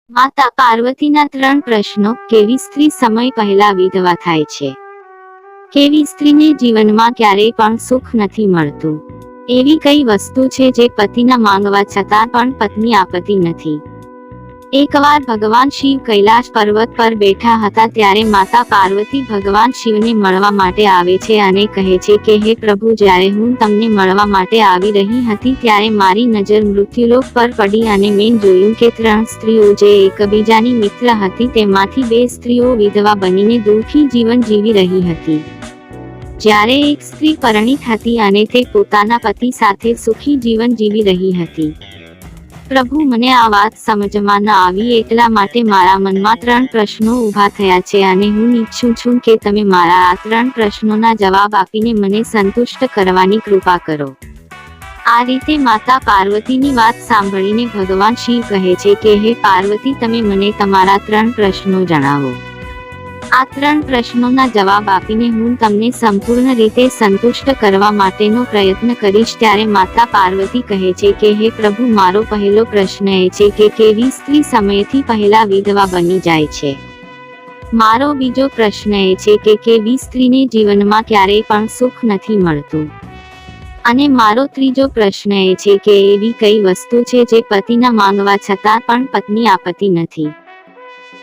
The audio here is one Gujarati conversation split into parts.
માતા પાર્વતીના 3 પ્રશ્નો. કેવી સ્ત્રી સમય પહેલા વિધવા થાય છે? કેવી સ્ત્રીને જીવનમાં ક્યારેય પણ સુખ નથી મળતું? એવી કઈ વસ્તુ છે જે પતિના માંગવા છતાં પણ પત્ની આપતી નથી? એકવાર ભગવાન શિવ કૈલાશ પર્વત પર બેઠા હતા ત્યારે માતા પાર્વતી ભગવાન શિવને મળવા માટે આવે છે અને કહે છે કે હે પ્રભુ, જ્યારે હું તમને મળવા માટે આવી રહી હતી ત્યારે મારી નજર મૃત્યુલોક પર પડી અને મેં જોયું કે 3 સ્ત્રીઓ જે એકબીજાની મિત્ર હતી તેમાંથી 2 સ્ત્રીઓ વિધવા બનીને દુઃખી જીવન જીવી રહી હતી, જ્યારે એક સ્ત્રી પરિણીત હતી અને તે પોતાના પતિ સાથે સુખી જીવન જીવી રહી હતી. પ્રભુ, મને આ વાત સમજમાં ન આવી, એટલા માટે મારા મનમાં 3 પ્રશ્નો ઊભા થયા છે અને હું ઈચ્છું છું કે તમે મારા આ 3 પ્રશ્નોના જવાબ આપીને મને સંતુષ્ટ કરવાની કૃપા કરો. આ રીતે માતા પાર્વતીની વાત સાંભળીને ભગવાન શિવ કહે છે કે હે પાર્વતી, તમે મને તમારા 3 પ્રશ્નો જણાવો. આ 3 પ્રશ્નોના જવાબ આપીને હું તમને સંપૂર્ણ રીતે સંતુષ્ટ કરવા માટેનો પ્રયત્ન કરીશ. ત્યારે માતા પાર્વતી કહે છે કે હે પ્રભુ, મારો પહેલો પ્રશ્ન એ છે કે કેવી સ્ત્રી સમયથી પહેલા વિધવા બની જાય છે? મારો બીજો પ્રશ્ન એ છે કે કેવી સ્ત્રીને જીવનમાં ક્યારેય પણ સુખ નથી મળતું? અને મારો ત્રીજો પ્રશ્ન એ છે કે એવી કઈ વસ્તુ છે જે પતિના માંગવા છતાં પણ પત્ની આપતી નથી?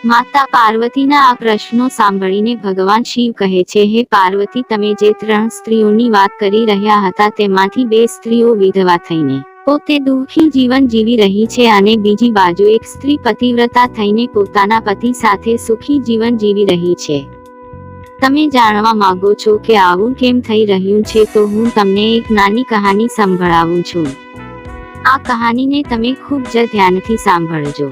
માતા પાર્વતીના આ પ્રશ્નો સાંભળીને ભગવાન શિવ કહે છે હે પાર્વતી, તમે જે 3 સ્ત્રીઓની વાત કરી રહ્યા હતા તેમાંથી 2 સ્ત્રીઓ વિધવા થઈને પોતે દુઃખી જીવન જીવી રહી છે અને બીજી બાજુ એક સ્ત્રી પતિવ્રતા થઈને પોતાના પતિ સાથે સુખી જીવન જીવી રહી છે. તમે જાણવા માંગો છો કે આવું કેમ થઈ રહ્યું છે, તો હું તમને એક નાની કહાની સંભળાવું છું. આ કહાનીને તમે ખૂબ જ ધ્યાનથી સાંભળજો.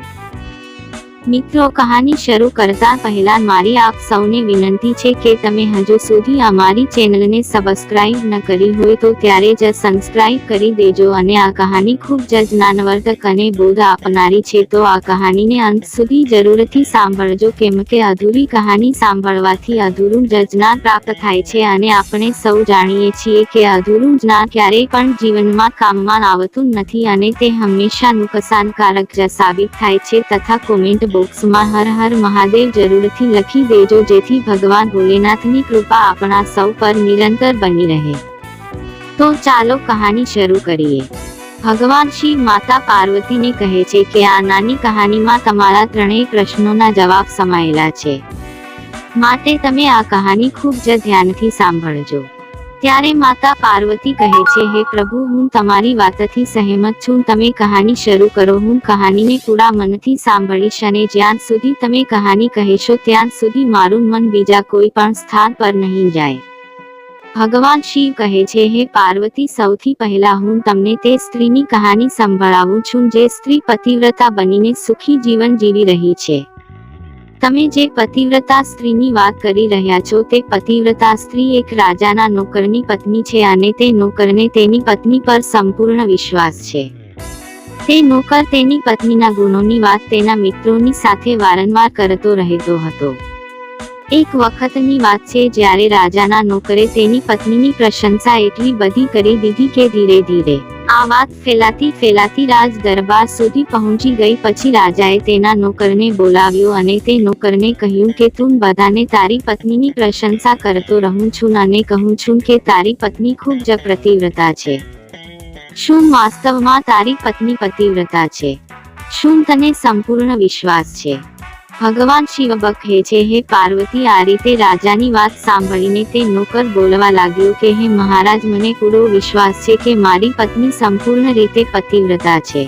મિત્રો, કહાની શરૂ કરતા પહેલા મારી આપ સૌને વિનંતી છે કે તમે હજુ સુધી અમારી ચેનલને સબસ્ક્રાઇબ ન કરી હોય તો ત્યારે જ સબસ્ક્રાઇબ કરી દેજો અને આ કહાની ખૂબ જ જ્ઞાનવર્ધક અને બોધ આપનારી છે, તો આ કહાનીને અંત સુધી જરૂરથી સાંભળજો, કેમ કે અધૂરી કહાની સાંભળવાથી અધૂરું જ જ્ઞાન પ્રાપ્ત થાય છે અને આપણે સૌ જાણીએ છીએ કે અધૂરું જ્ઞાન ક્યારેય પણ જીવનમાં કામમાં આવતું નથી અને તે હંમેશા નુકસાનકારક જ સાબિત થાય છે. તથા કોમેન્ટ બોક્સમાં હર હર મહાદેવ જરૂરથી લખી દેજો, જેથી ભગવાન ભોલેનાથની કૃપા આપણા સૌ પર નિરંતર બની રહે. તો ચાલો કહાની શરૂ કરીએ. ભગવાન શિવ માતા પાર્વતીને કહે છે કે આ નાની કહાનીમાં તમારા 3 પ્રશ્નોના જવાબ સમાયેલા છે, માટે તમે આ કહાની ખૂબ જ ધ્યાનથી સાંભળજો. ત્યારે માતા પાર્વતી કહે છે હે પ્રભુ, હું તમારી વાતથી સહેમત છું, તમે કહાની શરૂ કરો. હું કહાનીને પૂરા મનથી સાંભળીશ અને જ્યાં સુધી તમે કહાની કહેશો ત્યાં સુધી મારું મન બીજા કોઈ પણ સ્થાન પર નહીં જાય. ભગવાન શિવ કહે છે હે પાર્વતી, સૌથી પહેલા હું તમને તે સ્ત્રીની કહાની સંભળાવું છું જે સ્ત્રી પતિવ્રતા બનીને સુખી જીવન જીવી રહી છે. તમે જે પતિવ્રતા સ્ત્રીની વાત કરી રહ્યા છો તે પતિવ્રતા સ્ત્રી એક રાજાના નોકરની પત્ની છે અને તે નોકરને તેની પત્ની પર સંપૂર્ણ વિશ્વાસ છે. તે નોકર તેની પત્નીના ગુણોની વાત તેના મિત્રોની સાથે વારંવાર કરતો રહેતો હતો. એક વખતની વાત છે જ્યારે રાજાના નોકરે તેની પત્નીની પ્રશંસા એટલી બધી કરી દીધી કે ધીરે ધીરે આ વાત ફેલાતી રાજ દરબાર સુધી પહોંચી ગઈ. પછી રાજાએ તેના નોકરને બોલાવ્યો અને તે નોકરને કહ્યું કે તું બધાને તારી પત્નીની પ્રશંસા કરતો રહું છું અને કહું છું કે તારી પત્ની ખૂબ જ પતિવ્રતા છે. શું વાસ્તવમાં તારી પત્ની પતિવ્રતા છે? શું તને સંપૂર્ણ વિશ્વાસ છે? ભગવાન શિવ કહે છે હે પાર્વતી, આ રીતે રાજાની વાત સાંભળીને તે નોકર બોલવા લાગ્યો કે હે મહારાજ, મને પૂરો વિશ્વાસ છે કે મારી પત્ની સંપૂર્ણ રીતે પતિવ્રતા છે.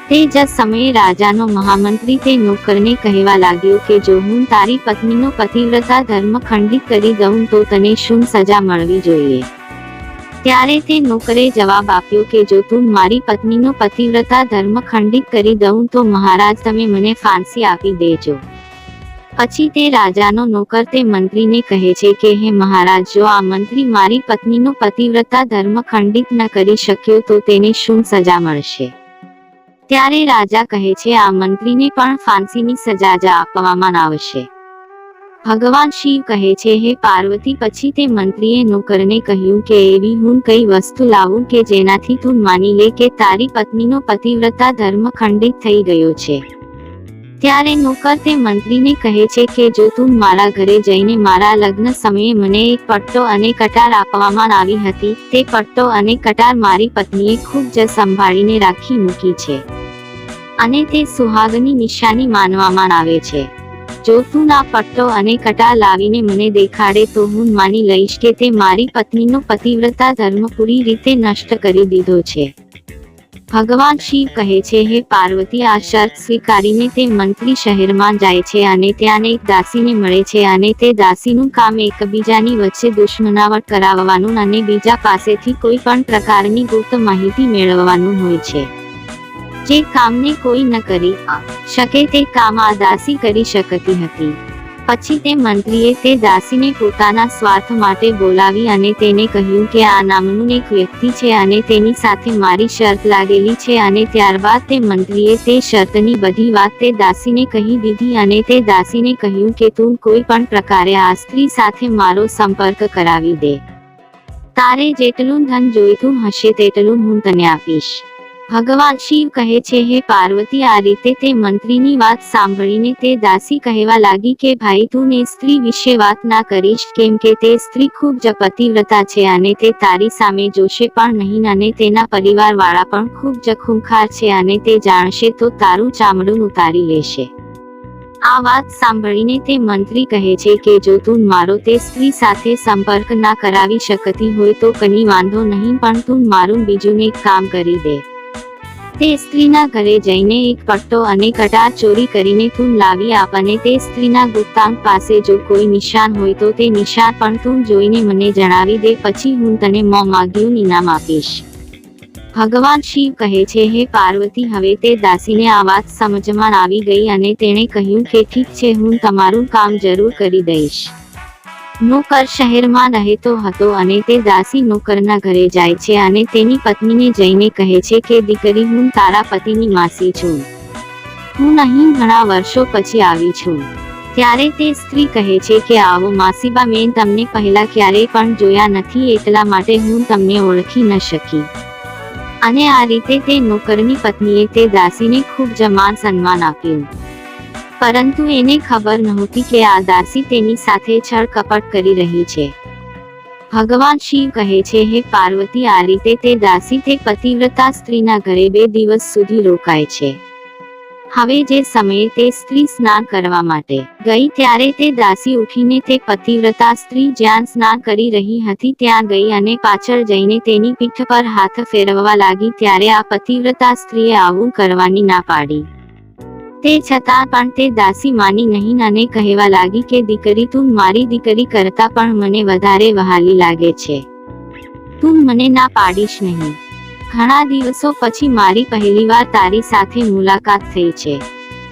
તે જ સમયે રાજાનો મહામંત્રી તે નોકરને કહેવા લાગ્યો કે જો હું તારી પત્નીનો પતિવ્રતા ધર્મ ખંડિત કરી દઉં તો તને શું સજા મળવી જોઈએ? ત્યારે તે નોકરે જવાબ આપ્યો કે જો તું મારી પત્નીનો પતિવ્રતા ધર્મ ખંડિત કરી દઉં તો મહારાજ તમે મને ફાંસી આપી દેજો. પછી તે રાજાનો નોકર તે મંત્રીને કહે છે કે હે મહારાજ, જો આ મંત્રી મારી પત્નીનો પતિવ્રતા ધર્મ ખંડિત ન કરી શક્યો તો તેને શું સજા મળશે? ત્યારે રાજા કહે છે આ મંત્રીને પણ ફાંસીની સજા જ આપવામાં આવશે. ભગવાન શિવ કહે છે હે પાર્વતી, પછી તે મંત્રીએ નોકરને કહ્યું કે એવી હું કઈ વસ્તુ લાવું કે જેનાથી તું માની લે કે તારી પત્નીનો પતિવ્રતા ધર્મ ખંડિત થઈ ગયો છે. ત્યારે નોકર તે મંત્રીને કહે છે કે જો તું મારા ઘરે જઈને મારા લગ્ન સમયે મને એક પટ્ટો અને કટાર આપવામાં આવી હતી, તે પટ્ટો અને કટાર મારી પત્નીએ ખૂબ જ સંભાળીને રાખી મૂકી છે અને તે સુહાગની નિશાની માનવામાં આવે છે. જો તું આ પટ્ટો અને કટાર લાવીને મને દેખાડે તો હું માની લઈશ કે તે મારી પત્નીનો પતિવ્રતા ધર્મ પૂરી રીતે નષ્ટ કરી દીધો છે. ભગવાન શિવ કહે છે, હે પાર્વતી, આ શર્ત સ્વીકારીને તે મંત્રી શહેરમાં જાય છે અને ત્યાં એક દાસીને મળે છે અને તે દાસીનું કામ એકબીજાની વચ્ચે દુશ્મનાવટ કરાવવાનું અને બીજા પાસેથી કોઈ પણ પ્રકારની ગુપ્ત માહિતી મેળવવાનું હોય છે. જે કામને કોઈ ન કરી શકે તે કામ આ દાસી કરી શકતી હતી. પછી તે મંત્રીએ તે દાસીને પોતાના સ્વાર્થ માટે બોલાવી અને તેને કહ્યું કે આ નામનું એક વ્યક્તિ છે અને તેની સાથે મારી શરત લાગેલી છે. અને ત્યારબાદ તે મંત્રીએ તે શરતની બધી વાત તે દાસીને કહી દીધી અને તે દાસીને કહ્યું કે તું કોઈ પણ પ્રકારે આ સ્ત્રી સાથે મારો સંપર્ક કરાવી દે. તારે જેટલું ધન જોઈતું હશે તેટલું હું તને આપીશ. ભગવાન શિવ કહે છે, હે પાર્વતી, આ રીતે તે મંત્રીની વાત સાંભળીને તે દાસી કહેવા લાગી કે ભાઈ, તું એ સ્ત્રી વિશે વાત ના કરીશ, કેમ કે તે સ્ત્રી ખૂબ જ પતિવ્રતા છે અને તે તારી સામે જોશે પણ નહીં અને તેના પરિવાર વાળા પણ ખૂબ જ ખૂંખાર છે અને તે જાણશે તો તારું ચામડું ઉતારી લેશે. આ વાત સાંભળીને તે મંત્રી કહે છે કે જો તું મારો તે સ્ત્રી સાથે સંપર્ક ના કરાવી શકતી હોય તો કની વાંધો નહીં, પણ તું મારું બીજું એક કામ કરી દે. તે સ્ત્રીના ઘરે જઈને એક પટ્ટો અને કટાર ચોરી કરીને તું લાવી આપ અને તે સ્ત્રીના ગુપ્તાંગ પાસે જો કોઈ નિશાન હોય તો તે નિશાન પણ તું જોઈને મને જણાવી દે. પછી હું તને માગ્યું ઇનામ આપીશ. ભગવાન શિવ કહે છે, હે પાર્વતી, હવે તે દાસીને આ વાત સમજમાં આવી ગઈ અને તેણે કહ્યું કે ઠીક છે, હું તમારું કામ જરૂર કરી દઈશ. નોકર શહેરમાં રહેતો હતો અને તે દાસી નોકરના ઘરે જાય છે અને તેની પત્નીને જઈને કહે છે કે દીકરી, હું તારા પતિની માસી છું. હું અહીં ઘણા વર્ષો પછી આવી છું. ત્યારે તે સ્ત્રી કહે છે કે આવો માસીબા, મેં તમને પહેલા ક્યારેય પણ જોયા નથી, એટલા માટે હું તમને ઓળખી ન શકી. અને આ રીતે તે નોકરની પત્નીએ તે દાસીને ખૂબ જ માન સન્માન આપ્યું. પરંતુ એને ખબર નહોતી કે આ દાસી તેની સાથે છળ કપટ કરી રહી છે. ભગવાન શિવ કહે છે, હે પાર્વતી, આ રીતે તે દાસી તે પતિવ્રતા સ્ત્રીના ઘરે 2 દિવસ સુધી રોકાય છે. હવે જે સમયે તે સ્ત્રી સ્નાન કરવા માટે ગઈ ત્યારે તે દાસી ઉઠીને તે પતિવ્રતા સ્ત્રી જ્યાં સ્નાન કરી રહી હતી ત્યાં ગઈ અને પાછળ જઈને તેની પીઠ પર હાથ ફેરવવા લાગી. ત્યારે આ પતિવ્રતા સ્ત્રીએ આવું કરવાની ના પાડી. તે છતાં પણ તે દાસી માની નહીં અને કહેવા લાગી કે દીકરી, તું મારી દીકરી કરતા પણ મને વધારે વહાલી લાગે છે. તું મને ના પાડીશ નહીં. ઘણા દિવસો પછી મારી પહેલીવાર તારી સાથે મુલાકાત થઈ છે.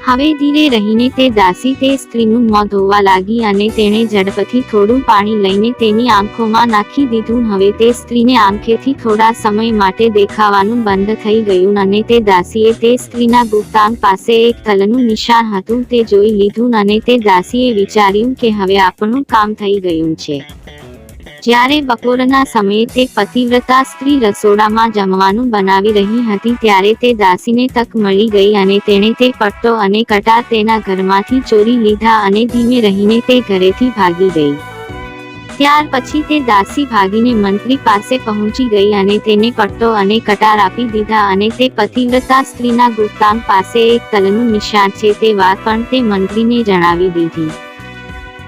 હવે ધીરે રહીને તે દાસી તે સ્ત્રીનું મોં ધોવા લાગી અને તેણે ઝડપથી થોડું પાણી લઈને તેની આંખોમાં નાખી દીધું. હવે તે સ્ત્રીને આંખેથી થોડા સમય માટે દેખાવાનું બંધ થઈ ગયું અને તે દાસીએ તે સ્ત્રીના ગુપ્તાંગ પાસે એક તલનું નિશાન હતું તે જોઈ લીધું અને તે દાસીએ વિચાર્યું કે હવે આપણું કામ થઈ ગયું છે. જ્યારે બપોરના સમયે તે પતિવ્રતા સ્ત્રી રસોડામાં જમવાનું બનાવી રહી હતી ત્યારે તે દાસીને તક મળી ગઈ અને તેણે તે પટ્ટો અને કટાર તેના ઘરમાંથી ચોરી લીધા અને ધીમે રહીને તે ઘરેથી ભાગી ગઈ. ત્યાર પછી તે દાસી ભાગીને મંત્રી પાસે પહોંચી ગઈ અને તેને પટ્ટો અને કટાર આપી દીધા અને તે પતિવ્રતા સ્ત્રીના ગુપ્તાંગ પાસે એક તલનું નિશાન છે તે વાત પણ તે મંત્રીને જણાવી દીધી.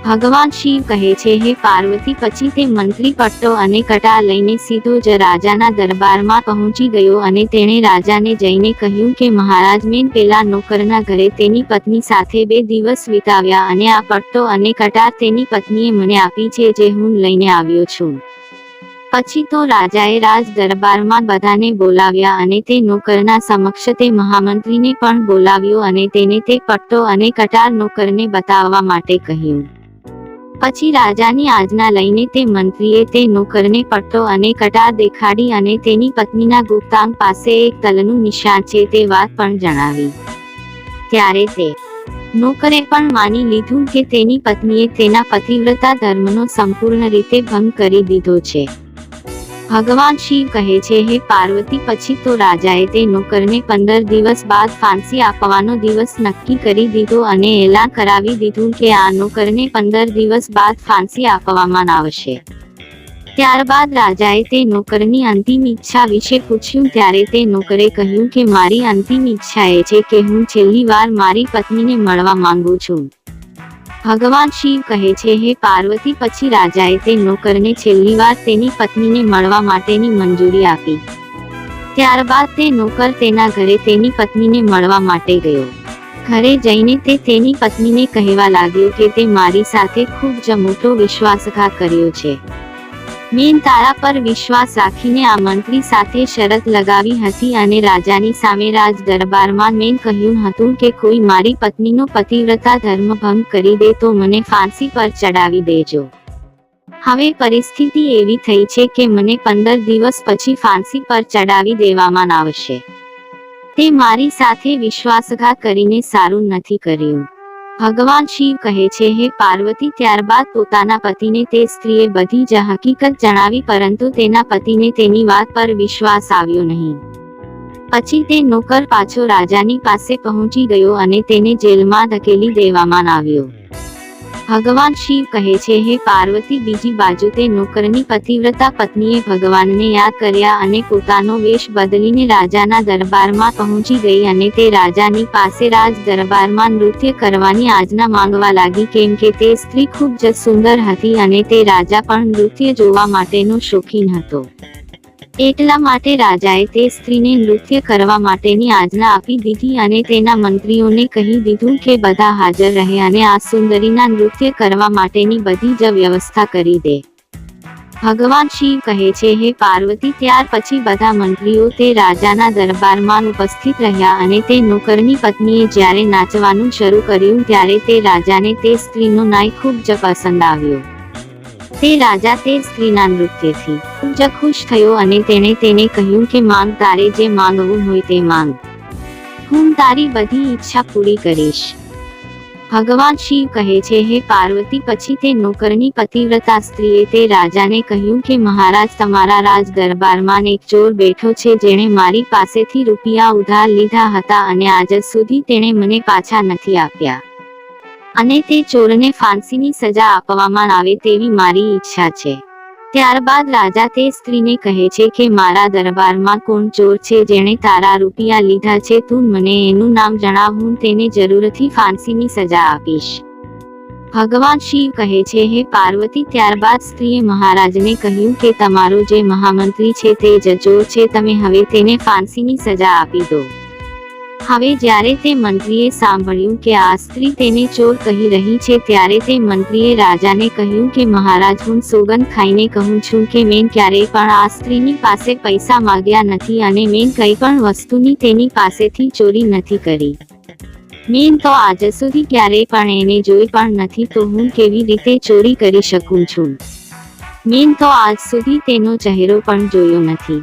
ભગવાન શિવ કહે છે, હે પાર્વતી, પછી તે મંત્રી પટ્ટો અને કટાર લઈને સીધો જ રાજાના દરબારમાં પહોંચી ગયો અને તેણે રાજાને જઈને કહ્યું કે મહારાજ, મેં પેલા નોકરના ઘરે તેની પત્ની સાથે 2 દિવસ વિતાવ્યા અને આ પટ્ટો અને કટાર તેની પત્નીએ મને આપી છે જે હું લઈને આવ્યો છું. પછી તો રાજાએ રાજ દરબારમાં બધાને બોલાવ્યા અને તે નોકરના સમક્ષ તે મહામંત્રીને પણ બોલાવ્યો અને તેને તે પટ્ટો અને કટાર નોકરને બતાવવા માટે કહ્યું. પછી રાજાની આજ્ઞા લઈને તે મંત્રીએ તે નોકરને પટ્ટો અને કટાર દેખાડી અને તેની પત્નીના ગુપ્તાંગ પાસે એક તલનું નિશાન છે તે વાત પણ જણાવી. ત્યારે તે નોકરે પણ માની લીધું કે તેની પત્નીએ તેના પતિવ્રતા ધર્મનો સંપૂર્ણ રીતે ભંગ કરી દીધો છે. ભગવાન શિવ કહે છે, હે પાર્વતી, પછી તો રાજાએ તે નોકરને 15 દિવસ બાદ ફાંસી આપવાનો દિવસ નક્કી કરી દીધો અને એલાન કરાવી દીધું કે આ નોકરને 15 દિવસ બાદ ફાંસી આપવામાં આવશે. ત્યારબાદ રાજાએ તે નોકરની અંતિમ ઈચ્છા વિશે પૂછ્યું ત્યારે તે નોકરે કહ્યું કે મારી અંતિમ ઈચ્છા એ છે કે હું છેલ્લી વાર મારી પત્નીને મળવા માંગુ છું. ભગવાન શિવ કહે છે, હે પાર્વતી, પછી રાજાએ તે નોકરને છેલ્લી વાર તેની પત્નીને મળવા માટેની મંજૂરી આપી. ત્યારબાદ તે નોકર તેના ઘરે તેની પત્નીને મળવા માટે ગયો. ઘરે જઈને તે તેની પત્નીને કહેવા લાગ્યો કે તે મારી સાથે ખૂબ જ મોટો વિશ્વાસઘાત કર્યો છે. મેં તારા પર વિશ્વાસ રાખીને આ મંત્રી સાથે શરત લગાવી હતી અને રાજાની સામે રાજ દરબારમાં મેં કહ્યું હતું કે કોઈ મારી પત્નીનો પતિવ્રતા ધર્મ ભંગ કરી દે તો મને ફાંસી પર ચડાવી દેજો. હવે પરિસ્થિતિ એવી થઈ છે કે મને 15 દિવસ પછી ફાંસી પર ચડાવી દેવામાં આવશે. તે મારી સાથે વિશ્વાસઘાત કરીને સારું નથી કર્યું. ભગવાન શિવ કહે છે, હે પાર્વતી, ત્યારબાદ પોતાના પતિને તે સ્ત્રીએ બધી જ હકીકત જણાવી, પરંતુ તેના પતિને તેની વાત પર વિશ્વાસ આવ્યો નહીં. પછી તે નોકર પાછો રાજાની પાસે પહોંચી ગયો અને તેને જેલમાં ધકેલી દેવામાં આવ્યો. ભગવાન શિવ કહે છે, હે પાર્વતી, બીજી બાજુ તે નોકરની પતિવ્રતા પત્નીએ ભગવાનને યાદ કર્યા અને પોતાનો વેશ બદલીને રાજાના દરબારમાં પહોંચી ગઈ અને તે રાજાની પાસે રાજ દરબારમાં નૃત્ય કરવાની આજ્ઞા માંગવા લાગી, કેમ કે તે સ્ત્રી ખૂબ જ સુંદર હતી અને તે રાજા પણ નૃત્ય જોવા માટેનો શોખીન હતો. એટલા માટે રાજાએ તે સ્ત્રીને નૃત્ય કરવા માટેની આજ્ઞા આપી દીધી અને તેના મંત્રીઓને કહી દીધું કે બધા હાજર રહે અને આ સુંદરીના નૃત્ય કરવા માટેની બધી જ વ્યવસ્થા કરી દે. ભગવાન શિવ કહે છે, હે પાર્વતી, ત્યાર પછી બધા મંત્રીઓ તે રાજાના દરબારમાં ઉપસ્થિત રહ્યા અને તે નોકરની પત્નીએ જ્યારે નાચવાનું શરૂ કર્યું ત્યારે તે રાજાને તે સ્ત્રીનો નાય ખૂબ જ પસંદ આવ્યો. તે રાજા તે સ્ત્રીના નૃત્યથી ખૂબ જ ખુશ થયો અને તેણે તેને કહ્યું કે માંગ, તારે જે માંગવું હોય તે માંગ, હું તારી બધી ઈચ્છા પૂરી કરીશ. ભગવાન શિવ કહે છે, હે પાર્વતી, પછી તે નોકરની પતિવ્રતા સ્ત્રીએ તે રાજાને કહ્યું કે મહારાજ, તમારા રાજ દરબારમાં એક ચોર બેઠો છે જેણે મારી પાસેથી રૂપિયા ઉધાર લીધા હતા અને આજ સુધી તેણે મને પાછા નથી આપ્યા અને તે ચોરને ફાંસીની સજા આપવામાં આવે તેવી મારી ઈચ્છા છે. ત્યારબાદ રાજા તે સ્ત્રીને કહે છે કે મારા દરબારમાં કોણ ચોર છે જેણે તારા રૂપિયા લીધા છે, તું મને એનું નામ જણાવ, હું તેને જરૂરથી ફાંસીની સજા આપીશ. ભગવાન શિવ કહે છે, હે પાર્વતી, ત્યારબાદ સ્ત્રીએ મહારાજને કહ્યું કે તમારો જે મહામંત્રી છે તે જ ચોર છે, તમે હવે તેને ફાંસીની સજા આપી દો. હવે જ્યારે તે મંત્રીએ સાંભળ્યું કે આ સ્ત્રી તેને ચોર કહી રહી છે ત્યારે તે મંત્રીએ રાજાને કહ્યું કે મહારાજ, હું સોગંદ ખાઈને કહું છું કે મેં ક્યારેય પણ આ સ્ત્રીની પાસે પૈસા માંગ્યા નથી અને મેં કંઈ પણ વસ્તુની તેની પાસેથી ચોરી નથી કરી. મેં તો આજ સુધી ક્યારેય પણ એને જોઈ પણ નથી, તો હું કેવી રીતે ચોરી કરી શકું છું? મેં તો આજ સુધી તેનો ચહેરો પણ જોયો નથી.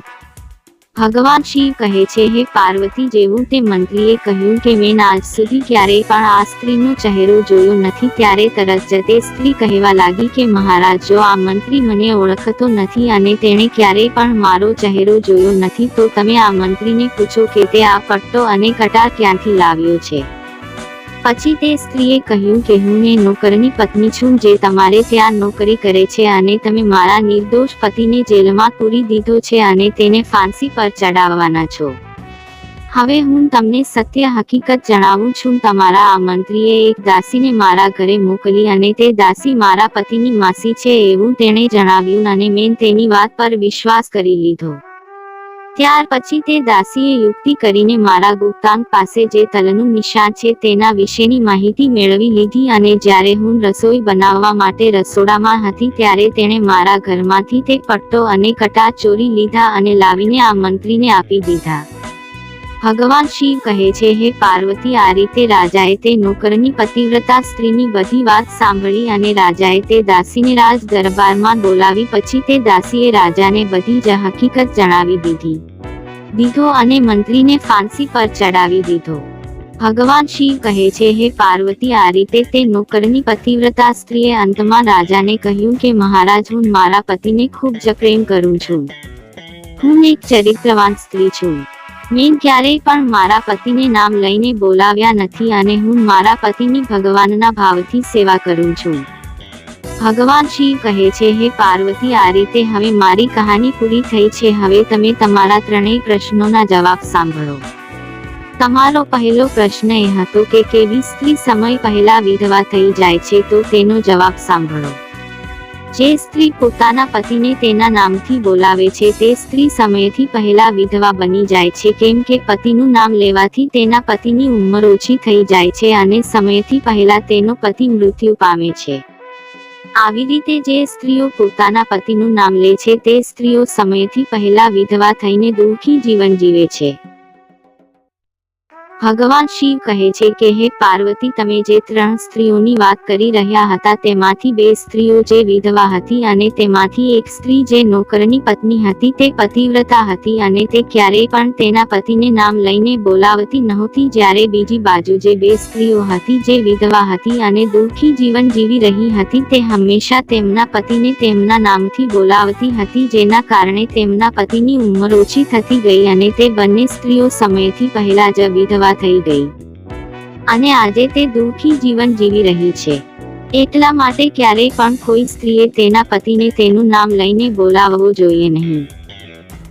ભગવાન શિવ કહે છે, હે પાર્વતી, જેવું તે મંત્રીએ કહ્યું કે મેં આજ સુધી ક્યારેય પણ આ સ્ત્રીનો ચહેરો જોયો નથી ત્યારે તરત જ તે સ્ત્રી કહેવા લાગી કે મહારાજ, જો આ મંત્રી મને ઓળખતો નથી અને તેણે ક્યારેય પણ મારો ચહેરો જોયો નથી તો તમે આ મંત્રીને પૂછો કે તે આ પટ્ટો અને કટાર ક્યાંથી લાવ્યો છે. પછી તે સ્ત્રીએ કહ્યું કે હું એ નોકરની પત્ની છું જે તમારે ત્યાં નોકરી કરે છે અને તમે મારા નિર્દોષ પતિને જેલમાં પૂરી દીધો છે અને તેને ફાંસી પર ચડાવવાના છો. હવે હું તમને સત્ય હકીકત જણાવું છું. તમારા આ મંત્રીએ એક દાસીને મારા ઘરે મોકલી અને તે દાસી મારા પતિની માસી છે એવું તેણે જણાવ્યું અને મેં તેની વાત પર વિશ્વાસ કરી લીધો. ત્યાર પછી તે દાસીએ યુક્તિ કરીને મારા ગુપ્તાંગ પાસે જે તલનું નિશાન છે તેના વિશેની માહિતી મેળવી લીધી અને જ્યારે હું રસોઈ બનાવવા માટે રસોડામાં હતી ત્યારે તેણે મારા ઘરમાંથી તે પટ્ટો અને કટાર ચોરી લીધા અને લાવીને આ મંત્રીને આપી દીધા. ભગવાન શિવ કહે છે, હે પાર્વતી, આ રીતે રાજાએ તે નોકરની પતિવ્રતા સ્ત્રીની બધી વાત સાંભળી અને રાજાએ તે દાસીને રાજ દરબારમાં બોલાવી. પછી તે દાસીએ રાજાને બધી જ હકીકત જણાવી દીધો અને મંત્રીને ફાંસી પર ચડાવી દીધો. ભગવાન શિવ કહે છે, હે પાર્વતી, આ રીતે તે નોકરની પતિવ્રતા સ્ત્રીએ અંતમાં રાજાને કહ્યું કે મહારાજ, હું મારા પતિને ખૂબ જ પ્રેમ કરું છું. હું એક ચરિત્રવાન સ્ત્રી છું. મેં ક્યારેય પણ મારા પતિને નામ લઈને બોલાવ્યા નથી અને હું મારા પતિની ભગવાનના ભાવથી સેવા કરું છું. ભગવાન શિવ કહે છે, હે પાર્વતી, આ રીતે હવે મારી કહાની પૂરી થઈ છે. હવે તમે તમારા ત્રણેય પ્રશ્નોના જવાબ સાંભળો. તમારો પહેલો પ્રશ્ન એ હતો કે કેવી સ્ત્રી સમય પહેલા વિધવા થઈ જાય છે, તો તેનો જવાબ સાંભળો. જે સ્ત્રી પોતાના પતિને તેના નામથી બોલાવે છે તે સ્ત્રી સમયથી પહેલા વિધવા બની જાય છે, કેમ કે પતિનું નામ લેવાથી તેના પતિની ઉંમર ઓછી થઈ જાય છે અને સમયથી પહેલા તેનો પતિ મૃત્યુ પામે છે. આવી રીતે જે સ્ત્રીઓ પોતાના પતિનું નામ લે છે તે સ્ત્રીઓ સમયથી પહેલા વિધવા થઈને દુઃખી જીવન જીવે છે. ભગવાન શિવ કહે છે કે હે પાર્વતી, તમે જે 3 સ્ત્રીઓની વાત કરી રહ્યા હતા તેમાંથી 2 સ્ત્રીઓ જે વિધવા હતી અને તેમાંથી એક સ્ત્રી જે નોકરની પત્ની હતી તે પતિવ્રતા હતી અને તે ક્યારેય પણ તેના પતિને નામ લઈને બોલાવતી નહોતી, જ્યારે બીજી બાજુ જે 2 સ્ત્રીઓ હતી જે વિધવા હતી અને દુઃખી જીવન જીવી રહી હતી તે હંમેશા તેમના પતિને તેમના નામથી બોલાવતી હતી, જેના કારણે તેમના પતિની ઉંમર ઓછી થતી ગઈ અને તે બંને સ્ત્રીઓ સમયથી પહેલા જ વિધવા થઈ ગઈ અને આજે તે દુઃખી જીવન જીવી રહી છે. એટલા માટે ક્યારેય પણ કોઈ સ્ત્રીએ તેના પતિને તેનું નામ લઈને બોલાવવું જોઈએ નહીં.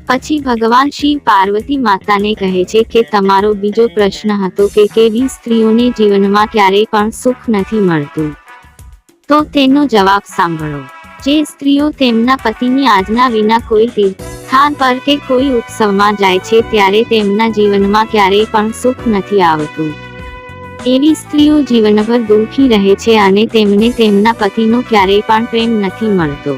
પછી ભગવાન શિવ પાર્વતી માતાને કહે છે કે તમારો બીજો પ્રશ્ન હતો કે કેવી સ્ત્રીઓને જીવનમાં ક્યારેય પણ સુખ નથી મળતું, તો તેનો જવાબ સાંભળો. જે સ્ત્રીઓ તેમના પતિની આજ્ઞા વિના કોઈ તીર્થસ્થાન પર કે કોઈ ઉત્સવમાં જાય છે ત્યારે તેમના જીવનમાં ક્યારેય પણ સુખ નથી આવતું. એવી સ્ત્રીઓ જીવનભર દુઃખી રહે છે અને તેમને તેમના પતિનો ક્યારેય પણ પ્રેમ નથી મળતો.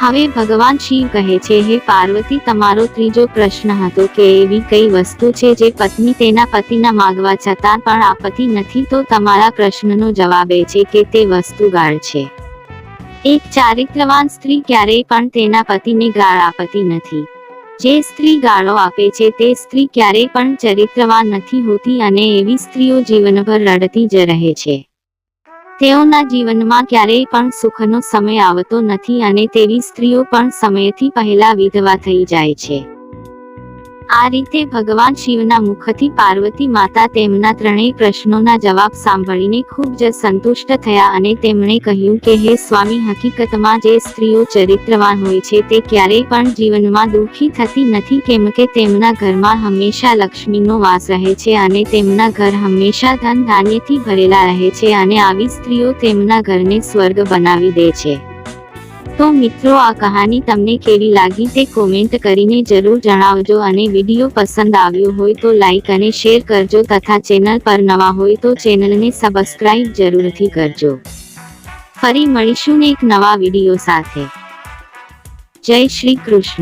હવે ભગવાન શિવ કહે છે, હે પાર્વતી, તમારો ત્રીજો પ્રશ્ન હતો કે એવી કઈ વસ્તુ છે જે પત્ની તેના પતિના માગવા છતાં પણ આપતી નથી, તો તમારા પ્રશ્નનો જવાબ એ છે કે તે વસ્તુ ગાળ છે. એક ચારિત્રવાન સ્ત્રી ક્યારેય પણ તેના પતિને ગાળ આપતી નથી. જે સ્ત્રી ગાળો આપે છે તે સ્ત્રી ક્યારેય પણ ચરિત્રવાન નથી હોતી અને એવી સ્ત્રીઓ જીવનભર રડતી જ રહે છે. તેઓના જીવનમાં ક્યારેય પણ સુખનો સમય આવતો નથી અને તેવી સ્ત્રીઓ પણ સમયથી પહેલા વિધવા થઈ જાય છે. આ રીતે ભગવાન શિવના મુખથી પાર્વતી માતા તેમના ત્રણેય પ્રશ્નોના જવાબ સાંભળીને ખૂબ જ સંતુષ્ટ થયા અને તેમણે કહ્યું કે હે સ્વામી, હકીકતમાં જે સ્ત્રીઓ ચરિત્રવાન હોય છે તે ક્યારેય પણ જીવનમાં દુઃખી થતી નથી, કેમ કે તેમના ઘરમાં હંમેશા લક્ષ્મીનો વાસ રહે છે અને તેમના ઘર હંમેશા ધન ધાન્યથી ભરેલા રહે છે અને આવી સ્ત્રીઓ તેમના ઘરને સ્વર્ગ બનાવી દે છે. તો મિત્રો, આ કહાની તમને કેવી લાગી તે કોમેન્ટ કરીને જરૂર જણાવજો અને વિડીયો પસંદ આવ્યો હોય તો લાઈક અને શેર કરજો તથા ચેનલ પર નવા હોય તો ચેનલને સબસ્ક્રાઇબ જરૂરથી કરજો. ફરી મળીશું એક નવા વિડીયો સાથે. જય શ્રી કૃષ્ણ.